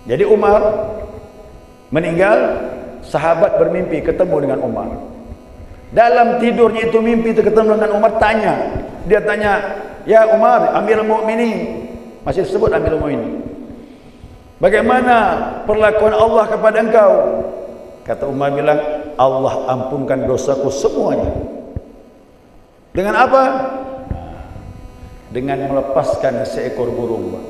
Jadi Umar meninggal, sahabat bermimpi ketemu dengan Umar. Dalam tidurnya itu mimpi itu ketemu dengan Umar, dia tanya, "Ya Umar, Amirul Mukminin," masih disebut Amirul Mukminin, "bagaimana perlakuan Allah kepada engkau?" Kata Umar bilang, "Allah ampunkan dosaku semuanya." Dengan apa? Dengan melepaskan seekor burung.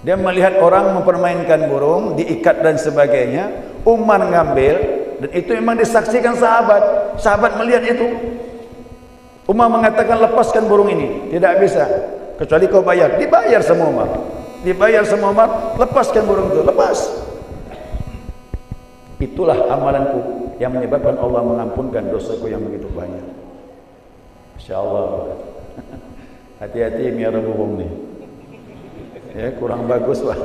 Dia melihat orang mempermainkan burung, diikat dan sebagainya. Umar ngambil, dan itu memang disaksikan sahabat. Sahabat melihat itu. Umar mengatakan, "Lepaskan burung ini." "Tidak bisa, kecuali kau bayar." Dibayar sama Umar. Dibayar sama Umar, lepaskan burung itu. Lepas. Itulah amalanku yang menyebabkan Allah mengampunkan dosaku yang begitu banyak. InsyaAllah. Hati-hati miara burung nih. Ya, kurang bagus lah.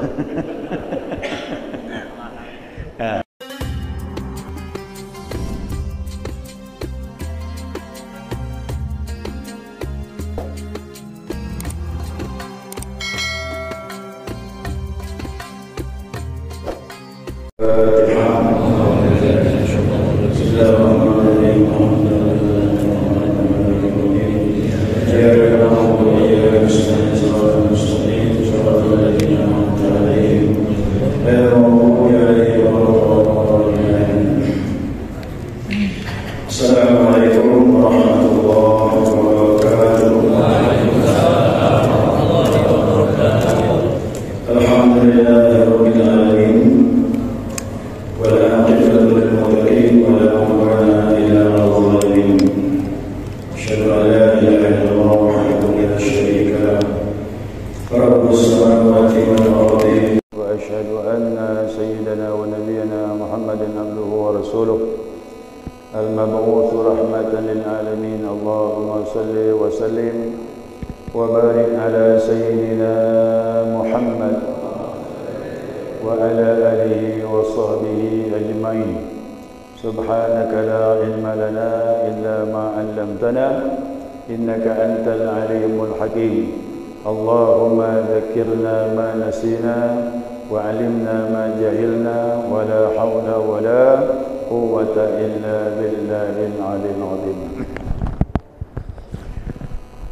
المبعوث رحمة للعالمين اللهم صل وسلم وبارك على سيدنا محمد وعلى آله وصحبه أجمعين سبحانك لا علم لنا إلا ما علمتنا إنك أنت العليم الحكيم اللهم ذكرنا ما نسينا وعلمنا ما جهلنا ولا حول ولا قوة إلا بالله العلي العظيم.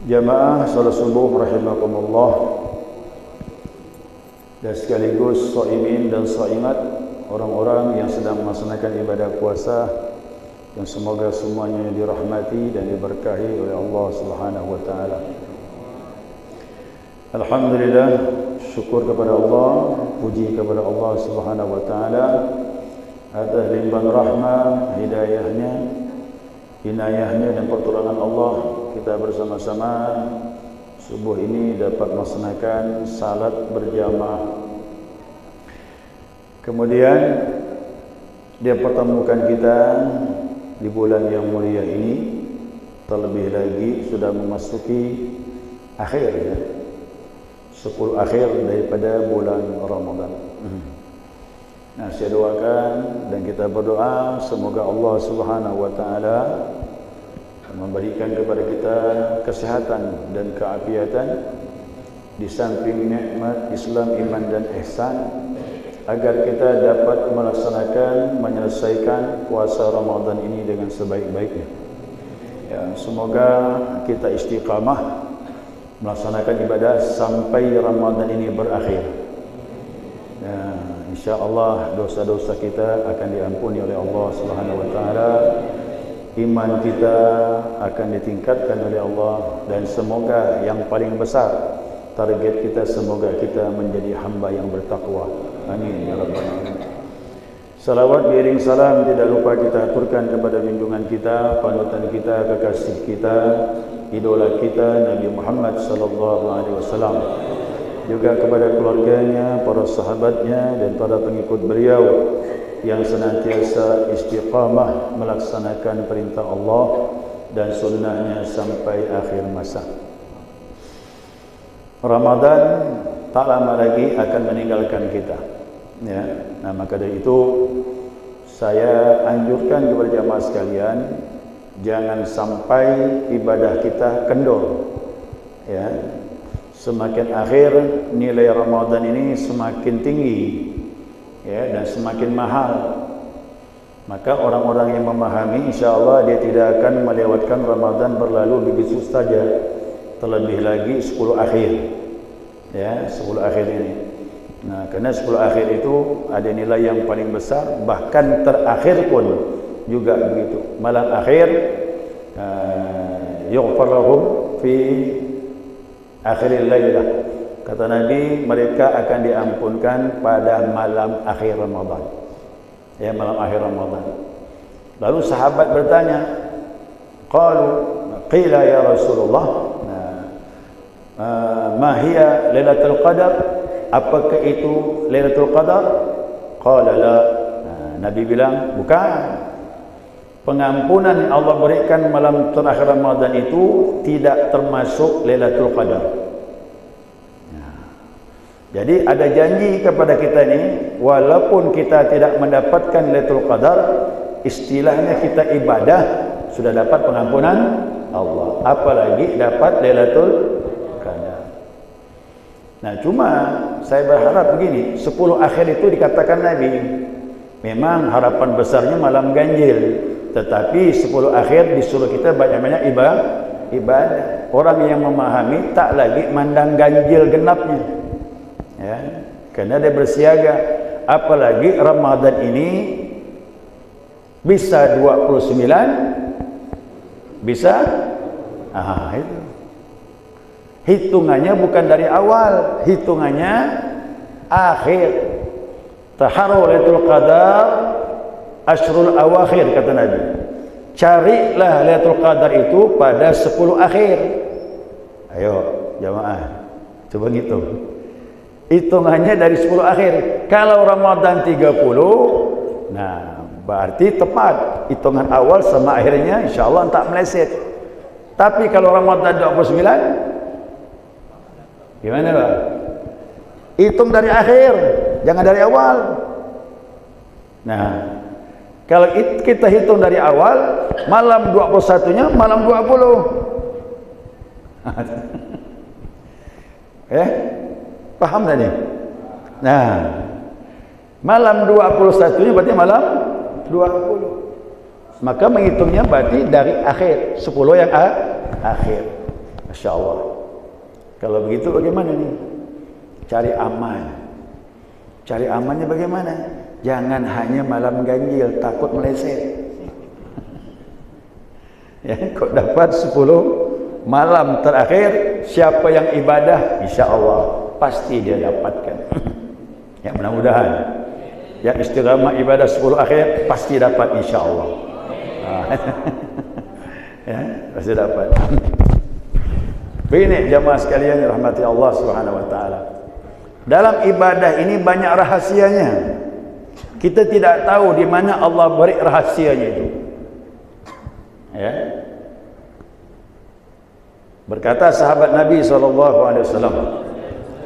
Jamaah salat subuh rahimakumullah, dan sekaligus shaimin dan shaimat, orang-orang yang sedang melaksanakan ibadah puasa, dan semoga semuanya dirahmati dan diberkahi oleh Allah Subhanahu wa taala. Alhamdulillah, syukur kepada Allah, puji kepada Allah Subhanahu wa taala atas limpahan rahmat, hidayahnya, inayahnya dan pertolongan Allah, kita bersama-sama subuh ini dapat melaksanakan salat berjamaah. Kemudian dia pertemukan kita di bulan yang mulia ini, terlebih lagi sudah memasuki akhir, ya, 10 akhir daripada bulan Ramadan. Nah, saya doakan dan kita berdoa semoga Allah Subhanahu wa taala memberikan kepada kita kesehatan dan keafiatan di samping nikmat Islam, iman dan ihsan, agar kita dapat melaksanakan, menyelesaikan puasa Ramadan ini dengan sebaik-baiknya. Ya, semoga kita istiqamah melaksanakan ibadah sampai Ramadan ini berakhir. Ya, insya-Allah dosa-dosa kita akan diampuni oleh Allah Subhanahu wa taala. Iman kita akan ditingkatkan oleh Allah, dan semoga yang paling besar target kita, semoga kita menjadi hamba yang bertakwa. Amin ya rabbal alamin. Salawat beriring salam tidak lupa kita aturkan kepada junjungan kita, panutan kita, kekasih kita, idola kita Nabi Muhammad sallallahu alaihi wasallam, juga kepada keluarganya, para sahabatnya dan para pengikut beliau yang senantiasa istiqamah melaksanakan perintah Allah dan sunnahnya sampai akhir masa. Ramadan tak lama lagi akan meninggalkan kita, ya. Nah, maka dari itu saya anjurkan kepada jamaah sekalian, jangan sampai ibadah kita kendor, ya. semakin akhir nilai Ramadan ini semakin tinggi, ya, dan semakin mahal. Maka orang-orang yang memahami, insya-Allah dia tidak akan melewatkan Ramadan berlalu begitu saja. Terlebih lagi 10 akhir, ya, 10 akhir ini. Nah, karena 10 akhir itu ada nilai yang paling besar, bahkan terakhir pun juga begitu. Malam akhir yughfar lahum fi akhiril lailah. Kata Nabi, mereka akan diampunkan pada malam akhir Ramadan. Ya, malam akhir Ramadan. Lalu sahabat bertanya, qalu qila ya Rasulullah, ma hiya Lailatul Qadar? Apakah itu Lailatul Qadar? Qala la. Nabi bilang, bukan. Pengampunan yang Allah berikan malam terakhir Ramadan itu tidak termasuk Lailatul Qadar. Jadi ada janji kepada kita ini, walaupun kita tidak mendapatkan Lailatul Qadar, istilahnya kita ibadah sudah dapat pengampunan Allah, apalagi dapat Lailatul Qadar. Nah, cuma saya berharap begini, 10 akhir itu dikatakan Nabi, memang harapan besarnya malam ganjil, tetapi 10 akhir disuruh kita banyak-banyak ibadah. Orang yang memahami tak lagi mandang ganjil genapnya, ya, karena dia bersiaga. Apalagi Ramadan ini bisa 29, bisa itu hitungannya bukan dari awal, hitungannya akhir. Taharru Lailatul Qadar asyrul awakhir, kata Nabi. Carilah Lailatul Qadar itu pada 10 akhir. Ayo jamaah, coba ngitung. Hitungannya dari 10 akhir. Kalau Ramadan 30, nah berarti tepat hitungan awal sama akhirnya, insyaallah tak meleset. Tapi kalau Ramadan 29, gimana Pak? Hitung dari akhir, jangan dari awal. Nah, kalau kita hitung dari awal, malam 21-nya malam 20. Paham tak ni? Nah, malam 21-nya berarti malam 20. Maka menghitungnya berarti dari akhir, 10 yang akhir. Masya Allah. Kalau begitu bagaimana nih? Cari aman. Cari amannya bagaimana? Jangan hanya malam ganjil, takut meleset. Ya, kok dapat 10 malam terakhir, siapa yang ibadah, insya Allah pasti dia dapatkan. Ya, mudah-mudahan. Yang istiqamah ibadah 10 akhir pasti dapat, insya Allah. Ya, pasti dapat. Begini jamaah sekalian yang rahmati Allah Subhanahu wa taala. Dalam ibadah ini banyak rahasianya. Kita tidak tahu di mana Allah beri rahasianya itu. Ya. Berkata sahabat Nabi SAW,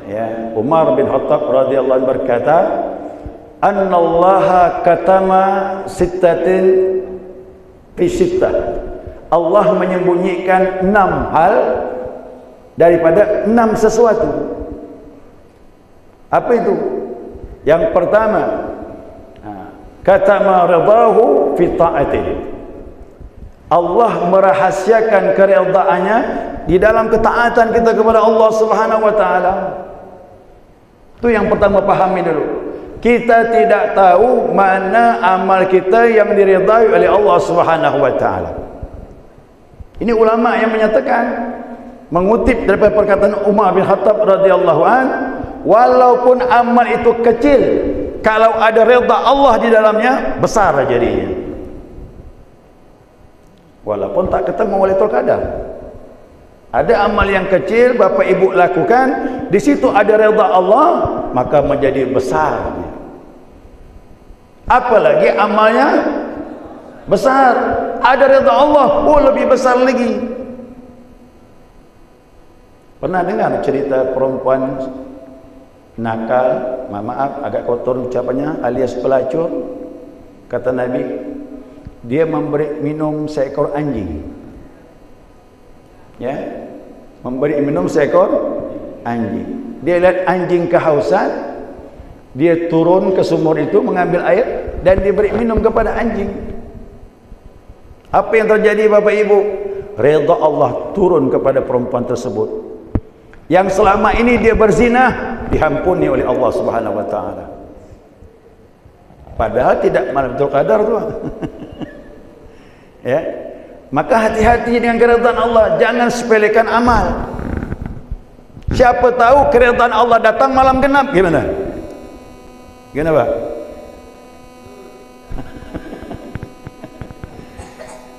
ya, Umar bin Khattab radhiyallahu anhu berkata, "Annallaha katama sittatin fi sittah." Allah menyembunyikan 6 hal daripada 6 sesuatu. Apa itu? Yang pertama, katama ridahu fi ta'atih. Allah merahasiakan keridhaannya di dalam ketaatan kita kepada Allah Subhanahu wa taala. Itu yang pertama, pahami dulu. Kita tidak tahu mana amal kita yang diridai oleh Allah Subhanahu wa taala. Ini ulama yang menyatakan, mengutip daripada perkataan Umar bin Khattab radhiyallahu an, walaupun amal itu kecil, kalau ada redha Allah di dalamnya, besar jadinya. Walaupun tak ketemu Lailatul Qadar. Ada amal yang kecil Bapak Ibu lakukan, di situ ada redha Allah, maka menjadi besar. Apalagi amalnya besar, ada redha Allah, lebih besar lagi. Pernah dengar cerita perempuan nakal, maaf agak kotor ucapannya, alias pelacur? Kata Nabi, dia memberi minum seekor anjing. Ya, memberi minum seekor Anjing. Dia lihat anjing kehausan, dia turun ke sumur itu mengambil air dan diberi minum kepada anjing. Apa yang terjadi Bapak Ibu? Redha Allah turun kepada perempuan tersebut. Yang selama ini dia berzina, diampuni oleh Allah Subhanahu wa taala. Padahal tidak malam Qadar tu. Ya. Maka hati-hati dengan keridhaan Allah, jangan sepelekan amal. Siapa tahu keridhaan Allah datang malam genap, gimana? Gimana, Pak?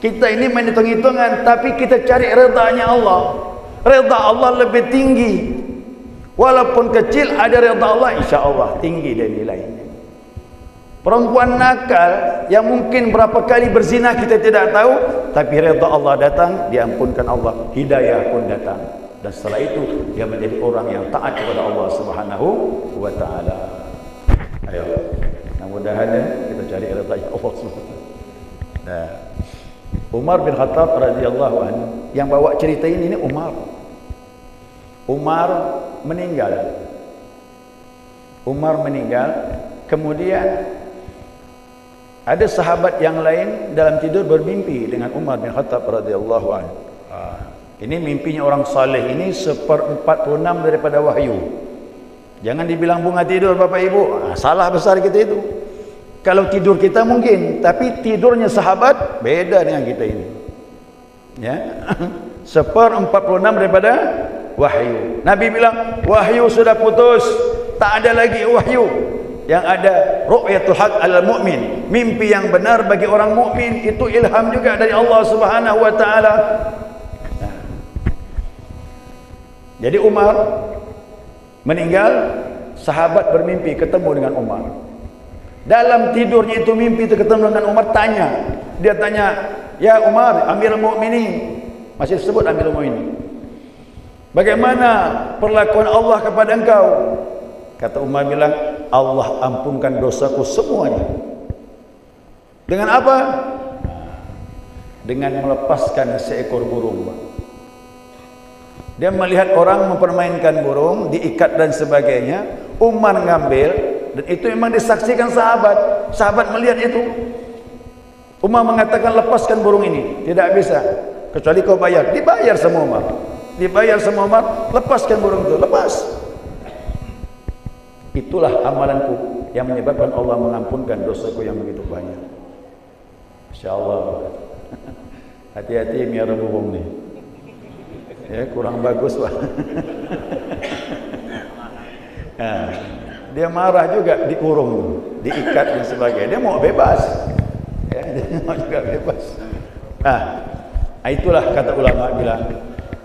Kita ini main hitung-hitungan, tapi kita cari redanya Allah. Redha Allah lebih tinggi. Walaupun kecil, ada redha Allah, insya Allah tinggi dia nilainya. Perempuan nakal yang mungkin berapa kali berzina kita tidak tahu, tapi redha Allah datang, diampunkan Allah, hidayah pun datang, dan setelah itu dia menjadi orang yang taat kepada Allah Subhanahu wa taala. Ayo, mudah-mudahan kita cari redha Allah Subhanahu wa taala. Nah, Umar bin Khattab radhiyallahu anhu yang bawa cerita ini Umar. Umar meninggal. Kemudian ada sahabat yang lain dalam tidur bermimpi dengan Umar bin Khattab radhiyallahu anhu. Ini mimpinya orang saleh, ini 1/46 daripada wahyu. Jangan dibilang bunga tidur Bapak Ibu. Salah besar kita itu. Kalau tidur kita mungkin, tapi tidurnya sahabat beda dengan kita ini. Ya. 1/46 daripada wahyu. Nabi bilang, wahyu sudah putus, tak ada lagi wahyu. Yang ada ru'yatul haq alal mu'min, mimpi yang benar bagi orang mukmin, itu ilham juga dari Allah Subhanahu wa taala. Nah. Jadi Umar meninggal, sahabat bermimpi ketemu dengan Umar. Dalam tidurnya itu mimpi itu ketemu dengan Umar, dia tanya, ya Umar, Amirul Mukminin, masih disebut Amirul Mukminin, bagaimana perlakuan Allah kepada engkau? Kata Umar bilang, Allah ampunkan dosaku semuanya. Dengan apa? Dengan melepaskan seekor burung. Dia melihat orang mempermainkan burung, diikat dan sebagainya. Umar ngambil, dan itu memang disaksikan sahabat. Sahabat melihat itu. Umar mengatakan, lepaskan burung ini. Tidak bisa, kecuali kau bayar. Dibayar sama Umar. Lepaskan burung itu, lepas. Itulah amalanku yang menyebabkan Allah mengampunkan dosaku yang begitu banyak. InsyaAllah. Hati-hati miara burung nih. Ya, kurang bagus Pak. Nah, dia marah juga, dikurung, diikat dan sebagainya. Dia mau bebas. Ya, dia mau juga bebas. Nah, itulah kata ulama bilang,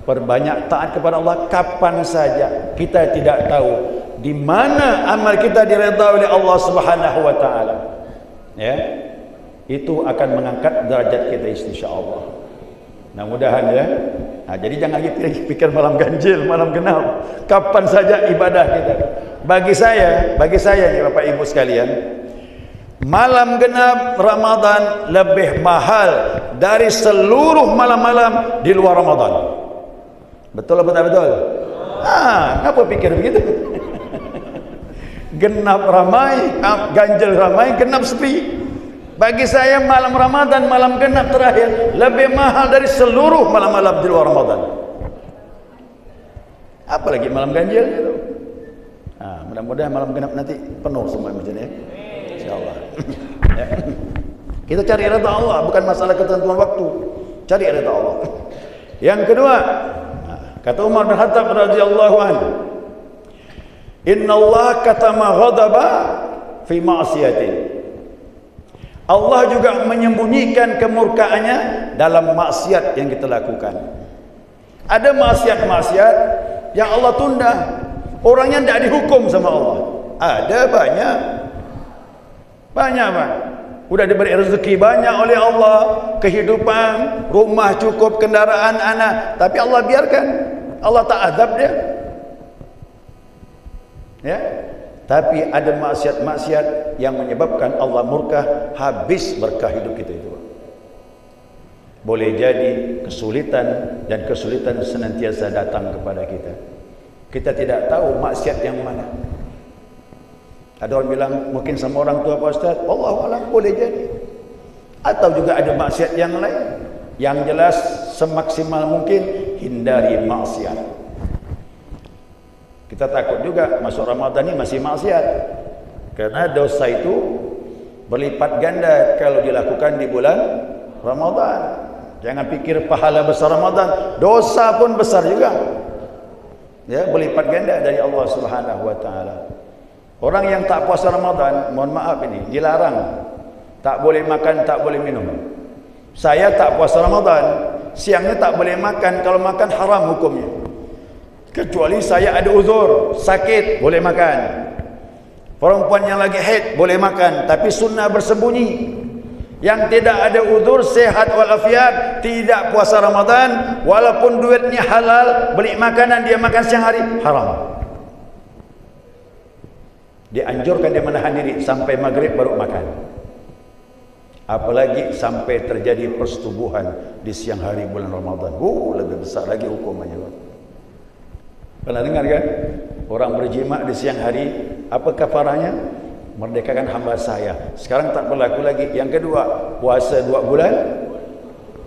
perbanyak taat kepada Allah kapan saja. Kita tidak tahu di mana amal kita diredha oleh Allah Subhanahu wa taala. Ya. Itu akan mengangkat derajat kita insyaallah. Nah, mudahan ya. Nah, jadi jangan lagi pikir malam ganjil, malam genap. Kapan saja ibadah kita. Bagi saya nih Bapak Ibu sekalian, malam genap Ramadan lebih mahal dari seluruh malam-malam di luar Ramadan. Betul atau betul? Kenapa pikir begitu? Genap ramai, ganjil ramai, genap sepi. Bagi saya malam Ramadan, malam genap terakhir lebih mahal dari seluruh malam-malam di luar Ramadan. Apalagi malam ganjil itu. Mudah-mudahan malam genap nanti penuh semua macam ini. Insyaallah. Ya. Kita cari redha Allah, bukan masalah ketentuan waktu. Cari redha Allah. Yang kedua, kata Umar bin Khattab radhiyallahu anhu, Inna Allah katama ghadaba fi ma'siyatin. Allah juga menyembunyikan kemurkaannya dalam maksiat yang kita lakukan. Ada maksiat-maksiat yang Allah tunda, orangnya tidak dihukum sama Allah. Ada banyak Pak. Udah diberi rezeki banyak oleh Allah, kehidupan, rumah cukup, kendaraan, anak, tapi Allah biarkan. Allah tak azab dia. Ya, tapi ada maksiat-maksiat yang menyebabkan Allah murka, habis berkah hidup kita itu. Boleh jadi kesulitan, dan kesulitan senantiasa datang kepada kita. Kita tidak tahu maksiat yang mana. Ada orang bilang mungkin sama orang tua Pak Ustaz, Allahu a'lam, boleh jadi. Atau juga ada maksiat yang lain. Yang jelas semaksimal mungkin hindari maksiat. Kita takut juga masuk Ramadan ini masih maksiat. Karena dosa itu berlipat ganda kalau dilakukan di bulan Ramadan. Jangan pikir pahala besar Ramadan, dosa pun besar juga. Ya, berlipat ganda dari Allah Subhanahu wa taala. Orang yang tak puasa Ramadan, mohon maaf ini, dilarang. Tak boleh makan, tak boleh minum. Saya tak puasa Ramadan, siangnya tak boleh makan, kalau makan haram hukumnya. Kecuali saya ada uzur, sakit, boleh makan. Perempuan yang lagi haid boleh makan, tapi sunnah bersembunyi. Yang tidak ada uzur, sehat walafiat, tidak puasa Ramadan, walaupun duitnya halal, beli makanan dia makan siang hari, haram. Dianjurkan dia menahan diri sampai maghrib baru makan. Apalagi sampai terjadi persetubuhan di siang hari bulan Ramadan. Lebih besar lagi hukumannya. Pernah dengar kan? Orang berjima di siang hari, apa kafarahnya? Merdekakan hamba saya. Sekarang tak berlaku lagi. Yang kedua, puasa 2 bulan.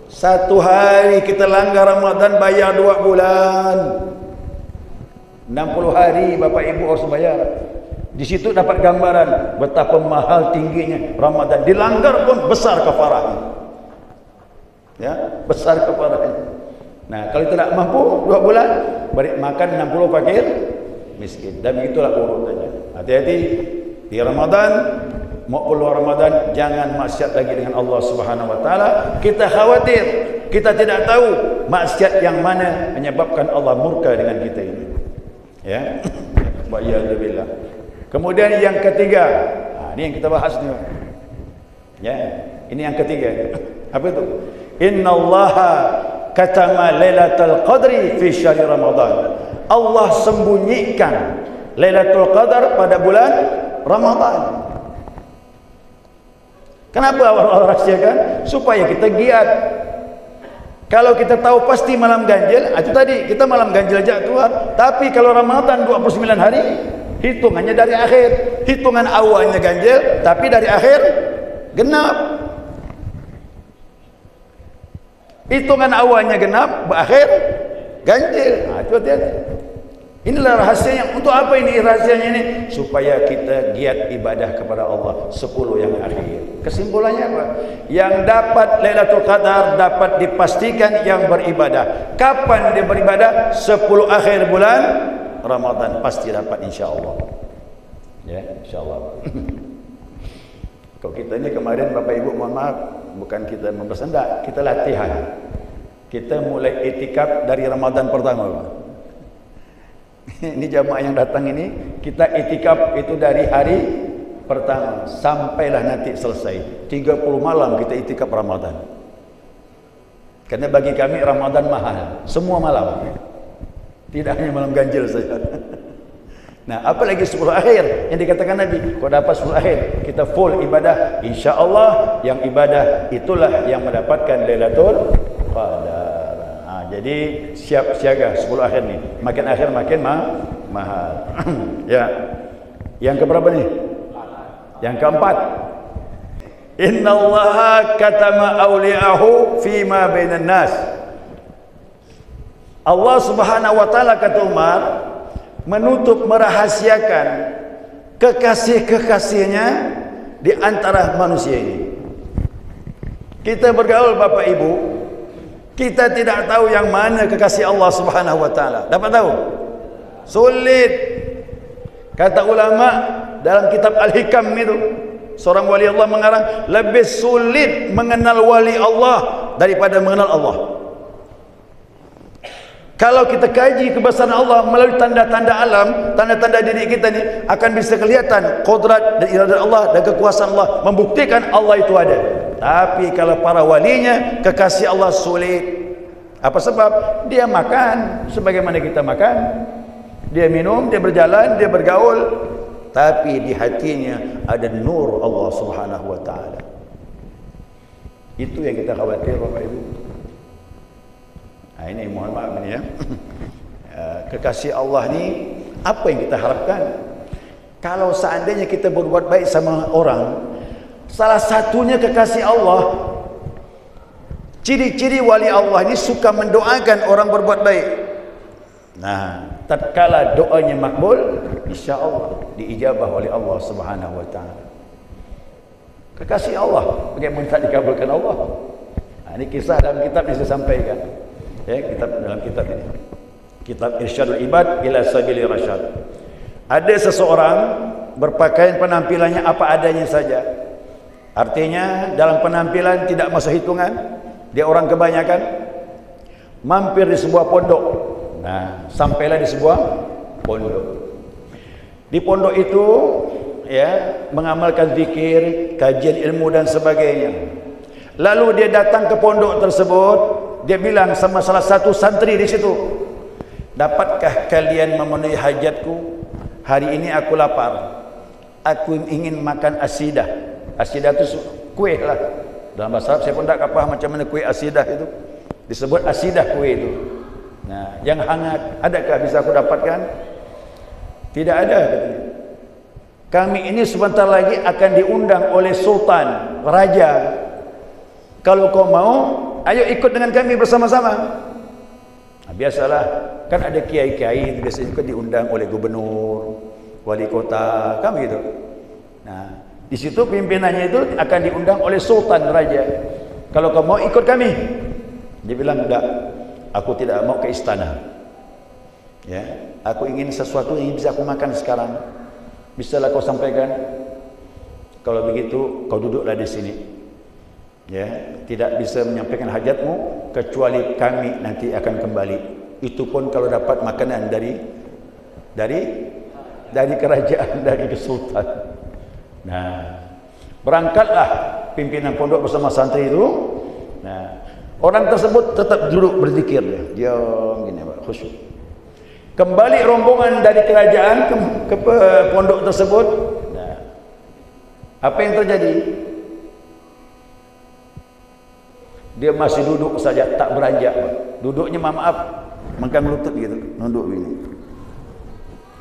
1 hari kita langgar Ramadan, bayar 2 bulan. 60 hari Bapak Ibu harus bayar. Di situ dapat gambaran betapa mahal tingginya Ramadan. Dilanggar pun besar kafarahnya. Ya, besar kafarahnya. Nah, kalau tidak mampu 2 bulan, beri makan 60 fakir miskin. Dan begitulah urutannya. Hati-hati di Ramadan maupun luar Ramadan, jangan maksiat lagi dengan Allah Subhanahu wa taala. Kita khawatir, kita tidak tahu maksiat yang mana menyebabkan Allah murka dengan kita ini. Ya. Wa ya'udzubillah. Kemudian yang ketiga, ini yang kita bahas nih. Ya, ini yang ketiga. Apa itu? Innallaha katama Lailatul Qadri fi syahr Ramadan. Allah sembunyikan Lailatul Qadar pada bulan Ramadan. Kenapa Allah rahsiakan? Supaya kita giat. Kalau kita tahu pasti malam ganjil, itu tadi kita malam ganjil aja keluar. Tapi kalau Ramadan 29 hari, hitungannya dari akhir. Hitungan awalnya ganjil, tapi dari akhir genap. Hitungan awalnya genap, berakhir ganjil. Itu hati-hati. Inilah rahasianya. Untuk apa ini rahasianya ini? Supaya kita giat ibadah kepada Allah 10 yang akhir. Kesimpulannya apa? Yang dapat Lailatul Qadar dapat dipastikan yang beribadah. Kapan dia beribadah? 10 akhir bulan Ramadan pasti dapat, insya-Allah. Ya, insya-Allah. Kalau kita ini kemarin Bapak Ibu mohon maaf, bukan kita mempersendak, kita latihan. Kita mulai itikaf dari Ramadan pertama. Ini jamaah yang datang ini, kita itikaf itu dari hari pertama sampailah nanti selesai. 30 malam kita itikaf Ramadan. Karena bagi kami Ramadan mahal, semua malam. Tidak hanya malam ganjil saja. Nah, apalagi 10 akhir yang dikatakan Nabi, kalau dapat 10 akhir kita full ibadah, insya-Allah yang ibadah itulah yang mendapatkan Lailatul Qadar. Jadi siap siaga 10 akhir nih. Makin akhir makin mahal. Ya. Yang keberapa nih? Yang keempat. Innallaha katama awliyahu fima bainan nas. Allah Subhanahu wa taala, kata Umar, menutup merahasiakan kekasih-kekasihnya di antara manusia ini. Kita bergaul Bapak Ibu, kita tidak tahu yang mana kekasih Allah Subhanahu wa taala. Dapat tahu? Sulit. Kata ulama dalam kitab Al-Hikam itu, seorang wali Allah mengarang, lebih sulit mengenal wali Allah daripada mengenal Allah. Kalau kita kaji kebesaran Allah melalui tanda-tanda alam, tanda-tanda diri kita ini, akan bisa kelihatan kodrat dan iradat Allah dan kekuasaan Allah, membuktikan Allah itu ada. Tapi kalau para walinya, kekasih Allah, sulit. Apa sebab? Dia makan sebagaimana kita makan, dia minum, dia berjalan, dia bergaul, tapi di hatinya ada nur Allah Subhanahu wa taala. Itu yang kita khawatir Bapak Ibu. Nah, ini mohon maaf ini ya. kekasih Allah ni apa yang kita harapkan? Kalau seandainya kita berbuat baik sama orang, salah satunya kekasih Allah. Ciri-ciri wali Allah ni suka mendoakan orang berbuat baik. Nah, tatkala doanya makbul, insya-Allah diijabah oleh Allah Subhanahu wa taala. Kekasih Allah, bagaimana tak dikabulkan Allah? Ini kisah dalam kitab yang saya sampaikan. Ya, dalam kitab ini. Kitab Irsyadul Ibad ila Sabili Rasyad. Ada seseorang berpakaian penampilannya apa adanya saja. Artinya dalam penampilan tidak masuk hitungan. Dia orang kebanyakan. Mampir di sebuah pondok. Nah, sampailah di sebuah pondok. Di pondok itu ya, mengamalkan zikir, kajian ilmu dan sebagainya. Lalu dia datang ke pondok tersebut, dia bilang sama salah satu santri di situ, "Dapatkah kalian memenuhi hajatku? Hari ini aku lapar. Aku ingin makan asidah." Asidah itu kue lah. Dalam bahasa Arab saya pun tak paham macam mana kue asidah itu. Disebut asidah kue itu. Nah, yang hangat, adakah bisa aku dapatkan? Tidak ada, katanya. Kami ini sebentar lagi akan diundang oleh sultan, raja. Kalau kau mau, ayo ikut dengan kami bersama-sama. Nah, biasalah, kan ada kiai-kiai itu biasanya juga diundang oleh gubernur, wali kota, kan begitu. Nah, di situ pimpinannya itu akan diundang oleh sultan, raja. Kalau kau mau ikut kami, dia bilang enggak, aku tidak mau ke istana. Ya, aku ingin sesuatu yang bisa aku makan sekarang. Bisalah kau sampaikan. Kalau begitu, kau duduklah di sini. Ya, tidak bisa menyampaikan hajatmu kecuali kami nanti akan kembali. Itu pun kalau dapat makanan dari kerajaan, dari kesultan. Nah, berangkatlah pimpinan pondok bersama santri itu. Nah, orang tersebut tetap duduk berzikir, diam gini, khusyuk. Kembali rombongan dari kerajaan ke pondok tersebut. Nah, apa yang terjadi? Dia masih duduk saja, tak beranjak. Duduknya maaf, menggang lutut gitu, nunduk begini.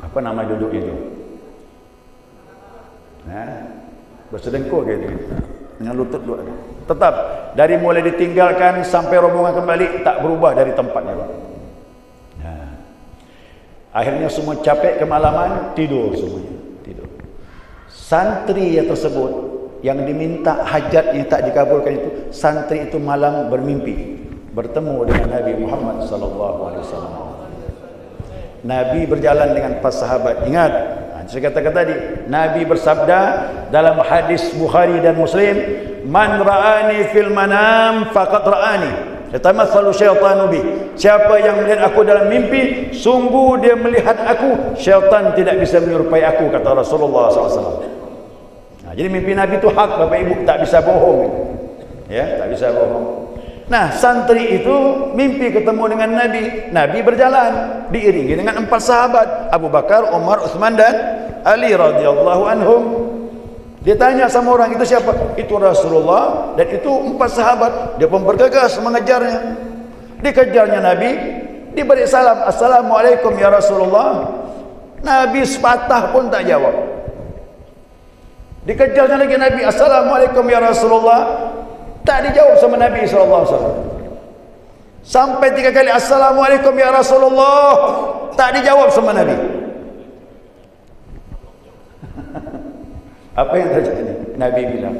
Apa nama duduk itu? Nah, bersedengkur gitu, dengan lutut dua. Tetap dari mulai ditinggalkan sampai rombongan kembali tak berubah dari tempatnya, Pak. Nah, akhirnya semua capek kemalaman, tidur semuanya, tidur. Santri yang tersebut yang diminta hajat yang tak dikabulkan itu, santri itu malam bermimpi bertemu dengan Nabi Muhammad SAW. Nabi berjalan dengan pas sahabat. Ingat, saya katakan tadi, Nabi bersabda dalam hadis Bukhari dan Muslim, "Man ra'ani fil manam faqad ra'ani. Yatamatsalu syaitanu bi." Siapa yang melihat aku dalam mimpi, sungguh dia melihat aku. Syaitan tidak bisa menyerupai aku, kata Rasulullah SAW. Nah, jadi mimpi Nabi itu hak, Bapak Ibu, tak bisa bohong. Ya, tak bisa bohong. Nah, santri itu mimpi ketemu dengan Nabi. Nabi berjalan diiringi dengan 4 sahabat, Abu Bakar, Umar, Utsman dan Ali radhiyallahu anhum. Dia tanya sama orang itu, siapa? Itu Rasulullah dan itu 4 sahabat. Dia pun bergegas mengejarnya. Dikejarnya Nabi, diberi salam, "Assalamualaikum ya Rasulullah." Nabi sepatah pun tak jawab. Dikejarnya lagi Nabi, "Assalamualaikum ya Rasulullah." Tak dijawab sama Nabi SAW. Sampai 3 kali, "Assalamualaikum ya Rasulullah." Tak dijawab sama Nabi. Apa yang terjadi? Nabi bilang,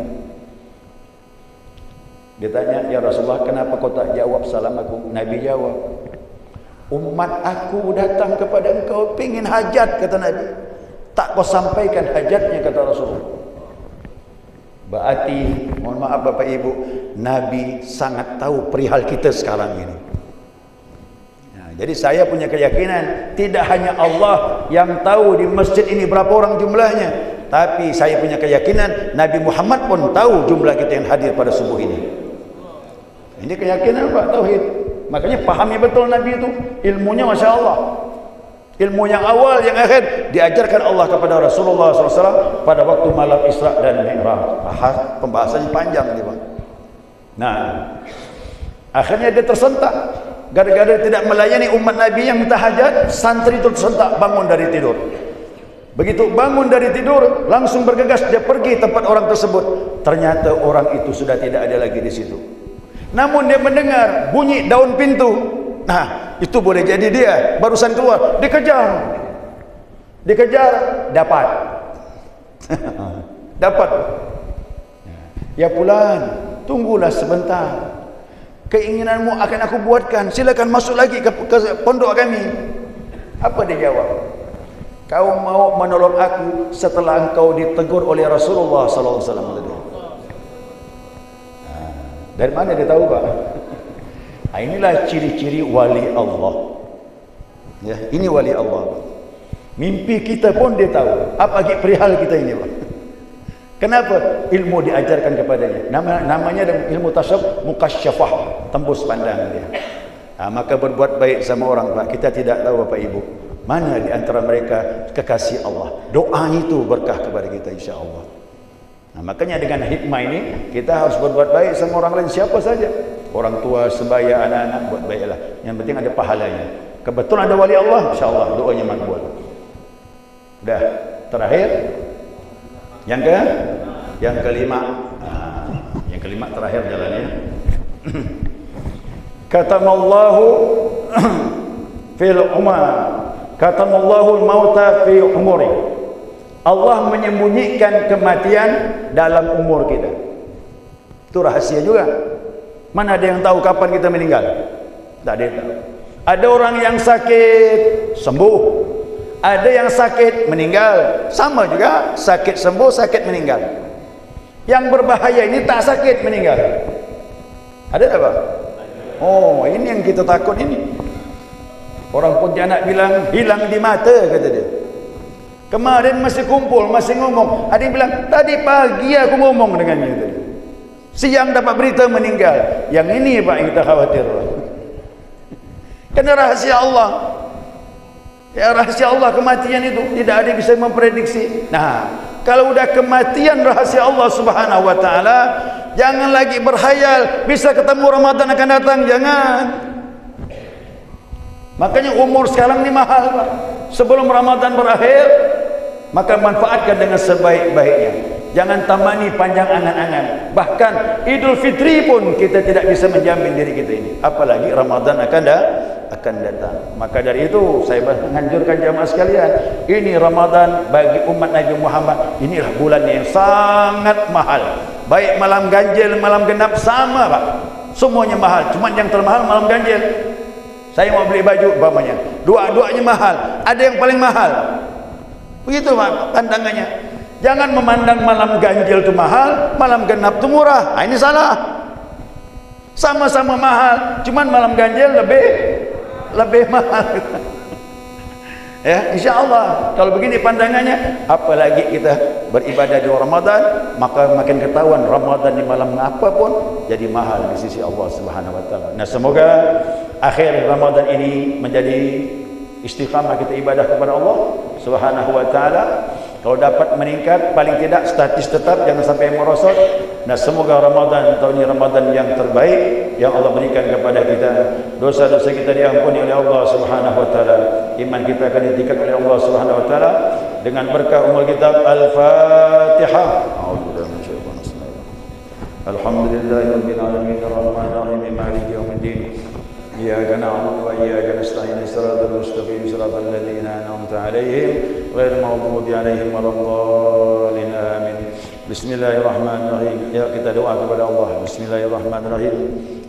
dia tanya, "Ya Rasulullah, kenapa kau tak jawab salam aku?" Nabi jawab, "Umat aku datang kepada engkau pingin hajat," kata Nabi. "Tak kau sampaikan hajatnya," kata Rasulullah. Berarti, mohon maaf Bapak Ibu, Nabi sangat tahu perihal kita sekarang ini. Nah, jadi saya punya keyakinan tidak hanya Allah yang tahu di masjid ini berapa orang jumlahnya, tapi saya punya keyakinan Nabi Muhammad pun tahu jumlah kita yang hadir pada subuh ini. Ini keyakinan Pak, tauhid. Makanya pahami betul Nabi itu, ilmunya Masya Allah. Ilmu yang awal, yang akhir diajarkan Allah kepada Rasulullah SAW pada waktu malam Isra dan Mi'raj. Pembahasannya panjang nih Pak. Nah, akhirnya dia tersentak. Gara-gara tidak melayani umat Nabi yang minta hajat, santri itu tersentak bangun dari tidur. Begitu bangun dari tidur, langsung bergegas dia pergi tempat orang tersebut. Ternyata orang itu sudah tidak ada lagi di situ. Namun dia mendengar bunyi daun pintu. Nah, itu boleh jadi dia barusan keluar. Dikejar, dapat. Dapat. Ya pulan, tunggulah sebentar. Keinginanmu akan aku buatkan. Silakan masuk lagi ke pondok kami. Apa dia jawab? Kau mau menolong aku setelah engkau ditegur oleh Rasulullah sallallahu alaihi wasallam. Dari mana dia tahu, Pak? Inilah ciri-ciri wali Allah. Ya, ini wali Allah. Mimpi kita pun dia tahu. Apa lagi perihal kita ini, Pak? Kenapa? Ilmu diajarkan kepadanya. Namanya dalam ilmu tasawuf mukasyafah, tembus pandang dia. Maka berbuat baik sama orang, Pak. Kita tidak tahu, Bapak Ibu, mana di antara mereka kekasih Allah. Doa itu berkah kepada kita, insya-Allah. Makanya dengan hikmah ini kita harus berbuat baik sama orang lain, siapa saja. Orang tua, sebaya, anak-anak, buat baiklah. Yang penting ada pahalanya. Kebetulan ada wali Allah, insya-Allah doanya makbul. Dah, terakhir yang kelima. Yang kelima terakhir jalannya. Katamallahu fil umar, katamallahu al-mauta fi umuri. Allah menyembunyikan kematian dalam umur kita. Itu rahasia juga. Mana ada yang tahu kapan kita meninggal? Tak ada yang tahu. Ada orang yang sakit sembuh, ada yang sakit meninggal. Sama juga, sakit sembuh, sakit meninggal. Yang berbahaya ini tak sakit meninggal. Ada tak, Pak? Oh, ini yang kita takut ini. Orang Pontianak bilang hilang di mata, kata dia. Kemarin masih kumpul, masih ngomong. Ada yang bilang tadi pagi aku ngomong dengannya tadi. Siang dapat berita meninggal. Yang ini, Pak, yang kita khawatir. Karena rahasia Allah. Ya, rahasia Allah kematian itu tidak ada yang bisa memprediksi. Nah, kalau udah kematian rahasia Allah Subhanahu wa taala, jangan lagi berhayal bisa ketemu Ramadan akan datang, jangan. Makanya umur sekarang ini mahal, Pak. Sebelum Ramadan berakhir, maka manfaatkan dengan sebaik-baiknya. Jangan tamani panjang angan-angan. Bahkan Idul Fitri pun kita tidak bisa menjamin diri kita ini. Apalagi Ramadan akan datang. Maka dari itu saya menganjurkan jamaah sekalian, ini Ramadan bagi umat Nabi Muhammad, inilah bulan yang sangat mahal. Baik malam ganjil, malam genap sama, Pak. Semuanya mahal. Cuma yang termahal malam ganjil. Saya mau beli baju umpamanya, dua-duanya mahal. Ada yang paling mahal. Begitu, Pak, pandangannya. Jangan memandang malam ganjil itu mahal, malam genap itu murah. Ini salah. Sama-sama mahal, cuman malam ganjil lebih mahal. Ya, insya-Allah kalau begini pandangannya, apalagi kita beribadah di Ramadan, maka makin ketahuan Ramadan di malam apapun jadi mahal di sisi Allah Subhanahu wa taala. Nah, semoga akhir Ramadan ini menjadi istiqamah kita ibadah kepada Allah Subhanahu wa taala. Kalau dapat meningkat, paling tidak statis tetap, jangan sampai merosot. Nah, semoga Ramadan tahun ini Ramadan yang terbaik yang Allah berikan kepada kita. Dosa-dosa kita diampuni oleh Allah Subhanahu wa taala. Iman kita akan ditingkatkan oleh Allah Subhanahu wa taala dengan berkah umul kitab. Al-Fatihah. A'udzubillahi minasyaitonir rajim. Alhamdulillahirabbil alamin arrahmanir rahim maliki yaumiddin. إياك نعبد وإياك نستعين صراط المستقيم صراط الذين أنعمت عليهم غير المغضوب عليهم ولا الضالين آمين. Bismillahirrahmanirrahim. Ya, kita doa kepada Allah. Bismillahirrahmanirrahim.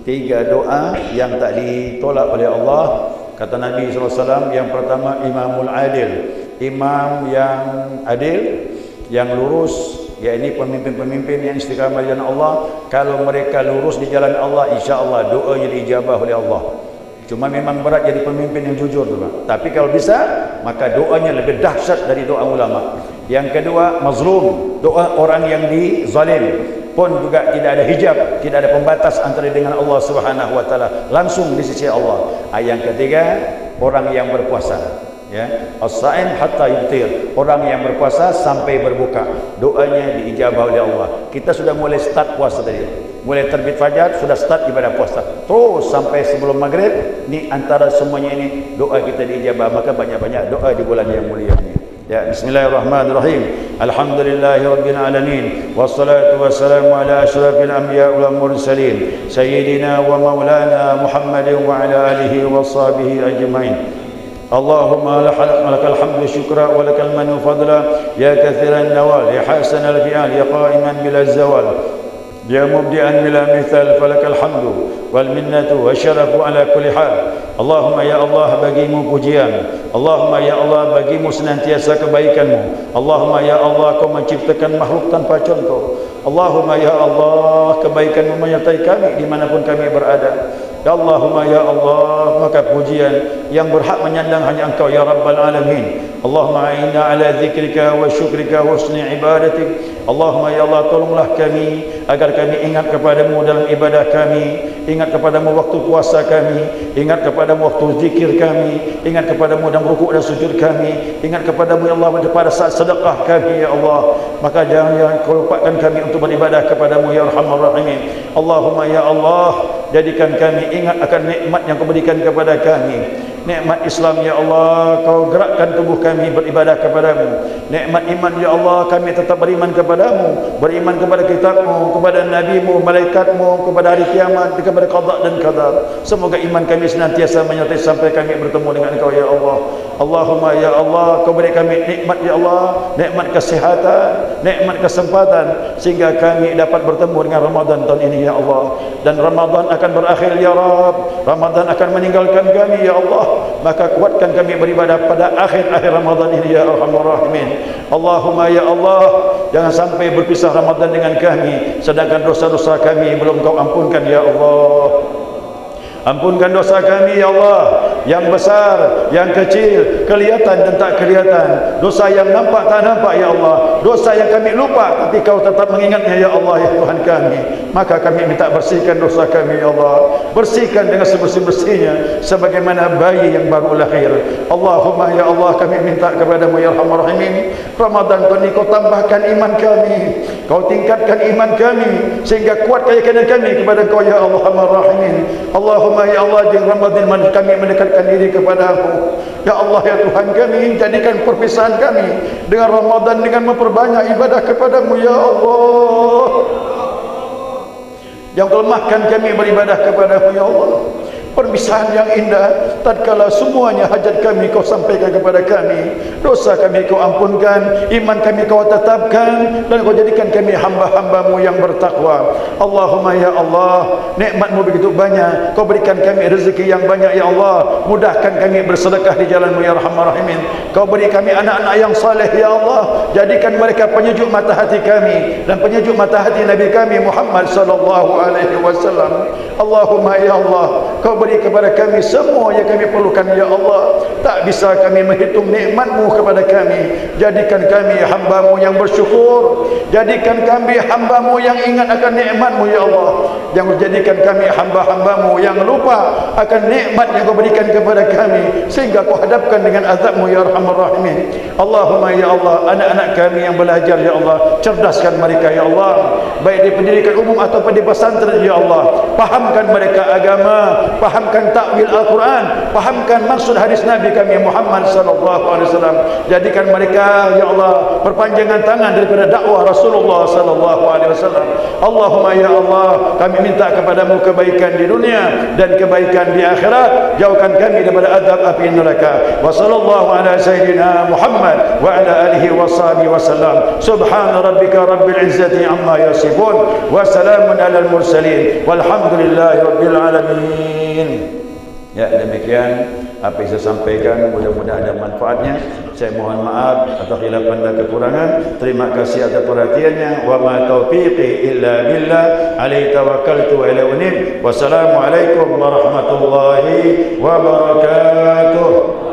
3 doa yang tak ditolak oleh Allah. Kata Nabi SAW, yang pertama imamul adil, imam yang adil, yang lurus. Ya, ini pemimpin-pemimpin yang istiqamah di jalan Allah. Kalau mereka lurus di jalan Allah, insya-Allah doanya diijabah oleh Allah. Cuma memang berat jadi pemimpin yang jujur tu, Pak. Tapi kalau bisa, maka doanya lebih dahsyat dari doa ulama. Yang kedua, mazlum, doa orang yang dizalim pun juga tidak ada hijab, tidak ada pembatas antara dengan Allah Subhanahu wa taala, langsung di sisi Allah. Yang ketiga, orang yang berpuasa. Ya, as-saim hatta yuftir, orang yang berpuasa sampai berbuka, doanya diijabah oleh Allah. Kita sudah mulai start puasa tadi. mulai terbit fajar sudah start ibadah puasa terus sampai sebelum maghrib. Ni antara semuanya ini doa kita diijabah. Maka banyak-banyak doa di bulan yang mulia ini. Ya, bismillahirrahmanirrahim. Alhamdulillahirabbil alamin wassalatu wassalamu ala asyrafil anbiya wal mursalin sayyidina wa maulana Muhammadin wa ala alihi washabihi ajmain. Allahumma lakal hamdu syukra wa lakal manu fadla ya kathiran nawal ya hasanal fi'al ya qa'iman bila zawal ya mubdi'an bila mithal falakal hamdu wal minnatu wa syarafu ala kulli hal. Allahumma ya Allah bagimu pujian, Allahumma ya Allah bagimu senantiasa kebaikanmu, Allahumma ya Allah kau menciptakan makhluk tanpa contoh, Allahumma ya Allah kebaikanmu menyertai kami dimanapun kami berada. Ya Allahumma ya Allah, maka pujian yang berhak menyandang hanya Engkau ya Rabbal Alamin. Allahumma inna ala zikrika wa syukrika wa husni ibadatik. Allahumma ya Allah tolonglah kami agar kami ingat kepadamu dalam ibadah kami, ingat kepadamu waktu puasa kami, ingat kepadamu waktu zikir kami, ingat kepadamu dalam rukuk dan sujud kami, ingat kepadamu ya Allah pada saat sedekah kami ya Allah. Maka jangan kau lupakan kami untuk beribadah kepadamu ya Arhamar Rahimin. Allahumma ya Allah jadikan kami ingat akan nikmat yang kau berikan kepada kami. Nikmat Islam ya Allah, kau gerakkan tubuh kami beribadah kepadamu. Nikmat iman ya Allah, kami tetap beriman kepadamu, beriman kepada kitabmu, kepada nabimu, malaikatmu, kepada hari kiamat, kepada qada dan qadar. Semoga iman kami senantiasa menyertai sampai kami bertemu dengan Engkau ya Allah. Allahumma ya Allah, kau beri kami nikmat ya Allah, nikmat kesehatan, nikmat kesempatan sehingga kami dapat bertemu dengan Ramadan tahun ini ya Allah. Dan Ramadan akan berakhir ya Rabb, Ramadan akan meninggalkan kami ya Allah. Maka kuatkan kami beribadah pada akhir-akhir Ramadan ini ya Arhamar Rahimin. Allahumma ya Allah, jangan sampai berpisah Ramadan dengan kami sedangkan dosa-dosa kami belum Kau ampunkan ya Allah. Ampunkan dosa kami ya Allah, yang besar, yang kecil, kelihatan dan tak kelihatan, dosa yang nampak tak nampak ya Allah, dosa yang kami lupa tapi Kau tetap mengingatnya ya Allah ya Tuhan kami. Maka kami minta bersihkan dosa kami ya Allah, bersihkan dengan sebersih-bersihnya sebagaimana bayi yang baru lahir. Allahumma ya Allah, kami minta kepadamu ya Arhamar Rahimin, Ramadan tahun ini Kau tambahkan iman kami, Kau tingkatkan iman kami sehingga kuat keyakinan kami kepada Kau ya Arhamar Rahimin. Allahumma ya Allah, di Ramadan kami mendekatkan diri kepadamu ya Allah ya Tuhan kami. Jadikan perpisahan kami dengan Ramadan dengan memperbanyak ibadah kepadamu ya Allah. Yang lemahkan kami beribadah kepadamu ya Allah. Perpisahan yang indah tatkala semuanya hajat kami Kau sampaikan kepada kami, dosa kami Kau ampunkan, iman kami Kau tetapkan, dan Kau jadikan kami hamba-hambamu yang bertakwa. Allahumma ya Allah, nikmat-Mu begitu banyak, Kau berikan kami rezeki yang banyak ya Allah. Mudahkan kami bersedekah di jalan-Mu ya Arhamar Rahimin. Kau beri kami anak-anak yang saleh ya Allah, jadikan mereka penyejuk mata hati kami dan penyejuk mata hati Nabi kami Muhammad sallallahu alaihi wasallam. Allahumma ya Allah, Kau beri kepada kami semua yang kami perlukan ya Allah. Tak bisa kami menghitung nikmat-Mu kepada kami. Jadikan kami hamba-Mu yang bersyukur, jadikan kami hamba-Mu yang ingat akan nikmat-Mu ya Allah. Jangan jadikan kami hamba-hamba-Mu yang lupa akan nikmat yang Kau berikan kepada kami sehingga Kau hadapkan dengan azab-Mu ya Arhamar Rahimin. Allahumma ya Allah, anak-anak kami yang belajar ya Allah, cerdaskan mereka ya Allah, baik di pendidikan umum ataupun di pesantren ya Allah. Fahamkan mereka agama, fahamkan takwil Al-Quran, fahamkan maksud hadis Nabi kami Muhammad sallallahu alaihi wasallam. Jadikan mereka ya Allah perpanjangan tangan daripada dakwah Rasulullah sallallahu alaihi wasallam. Allahumma ya Allah, kami minta kepadamu kebaikan di dunia dan kebaikan di akhirat. Jauhkan kami daripada azab api neraka. Wa sallallahu ala sayyidina Muhammad wa ala alihi wa sahbihi wasallam. Subhana rabbika rabbil izzati amma yasifun wa salamun alal mursalin walhamdulillahi rabbil alamin. Ya, demikian apa yang saya sampaikan, mudah-mudahan ada manfaatnya. Saya mohon maaf atas khilafan dan kekurangan. Terima kasih atas perhatiannya. Wa ma taufiqi illa billah, alaihi tawakkaltu wa ilaihi unib. Wassalamualaikum warahmatullahi wabarakatuh.